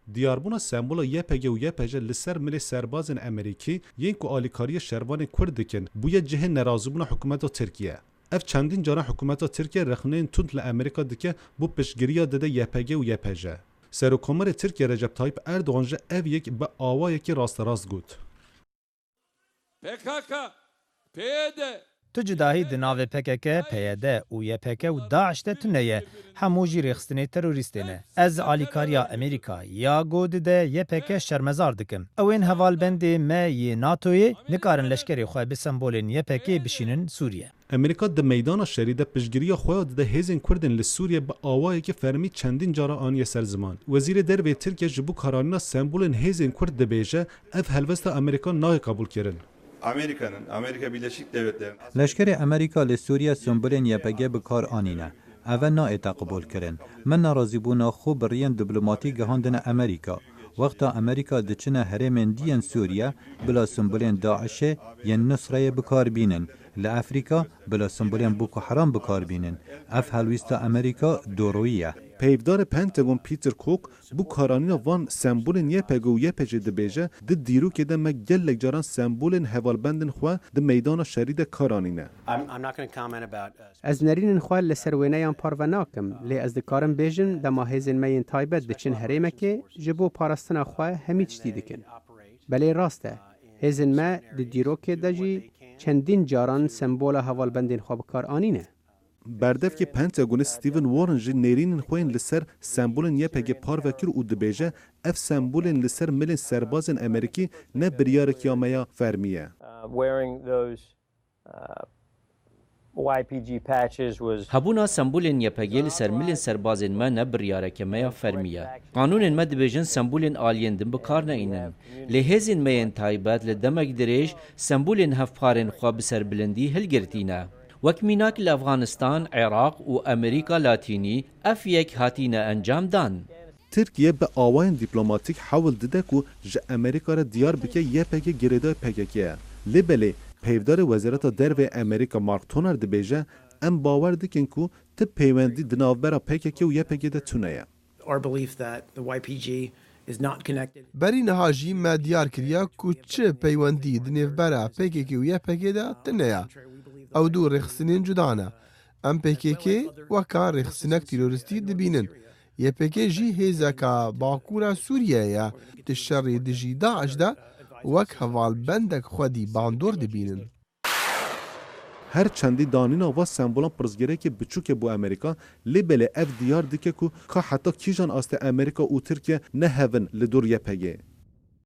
دیاربونا سمبولا YPG و YPG لسر ملی سربازن امریکی ین کو آلیکاری شروان کرد دکن بویا جه نرازبونا حکومت ترکیه. اف چندین جارا حکومت ترکیه رخنین تند لامریکا دکه بو پشگیریا دده YPG و YPG. سروکمر ترکیه رجب طایب اردوغان جه اف یک به آوا یکی راست گوت. PKK, PYD تو جداهی دناو PKK، PYD و YPG و داعش ده تنیه همو جی رخستنی تروریستینه. از آلیکاریا امریکا یا گود ده YPG شرمزار دکم. اوین حوال بنده ما ی ناتوی نکارن لشکری خواه به سمبولین YPG بشینن سوریه. امریکا د میدان شریده پشگیری خود ده هزین کردن لسوریه با آوایی که فرمی چندین جارا آنی سر زمان. وزیر دربی ترکیه جبو کارانینا سمبولین هزین کرد ده بیجه اف هلوست امریکا نای قبول کرن. Amerika Birleşik Devletleri'nin لشکر امریکا لسوریا سمبولین YPG بکار آنینه. اوه نا قبول کرن. من نارازی بونا خوب ریان دیپلماتی گهاندن امریکا. وقتا امریکا دچنه هرمن دیان سوریا بلا سمبولین داعشه ین نصره بکار بینن. لافریقا بلا سمبولین بوکو حرام بکار بینن. اف هلویستا امریکا دورویه. پیفدار پنتاگون پیتر کوک بو کارانینا وان سمبولین YPG و YPG ده بیجه ده دیرو که ده مگلک جاران سمبولین حوالبندن خواه ده میدان شرید کارانینه. از نرین خواه لسروینه پاروناکم لی از دکارم بیجن ده ماهیزن مین تایبت دچن هریمه که جبو پارستنا خواه همیچ دیدکن. بله راسته. هزن ما ده دیرو که ده جی چندین جاران سمبول حوالبندن خواه بکار آنینه. بردف که پنتاگون ستیون وارن جی نرین خوین لسر سمبولین YPG پار وکر او دبیجه اف سمبولین لسر ملین سربازن امریکی نه بریار کیامیا فرمیه. هبونا سمبولین YPG لسر ملین سربازن ما نه بریار کیامیا فرمیه. قانون ما دبیجن سمبولین آلیندن بکار نه اینن. لهزین مین تایبات لدمک دریش سمبولین هفپارن خواب سر بلندی هلگرتینه. وەکمیناک لە ئەفغانستان، عێراق و ئەمریکا لاتینی ئەف یەک هاتینە ئەنجام دان. ترکیه به آواین دیپلماتیک حول دده که ج امریکا را دیار بکه YPG گریدای PKK. لبله پیفدار وزارت درو امریکا مارک تونر دبیجه ام باور دکن که تب پیوندی دناوبرا PKK و YPG ده تونه. بری نهاجی ما دیار کریا که چه پیوندی دناوبرا PKK و YPG ده تونه. او دو رخصنین جدانه. ام PKK وکا رخصنک تیروریستی دبینن. YPG جی هیزا که باکورا سوریه یا تشری دجی داعش ده وک هوال بندک خودی باندور دبینن. هر چندی دانینا و سمبولان پرزگیره که بچوک بو امریکا لیبله اف دیار دیگه که حتی کیجان آست امریکا و ترکیه نه هون لدور YPG.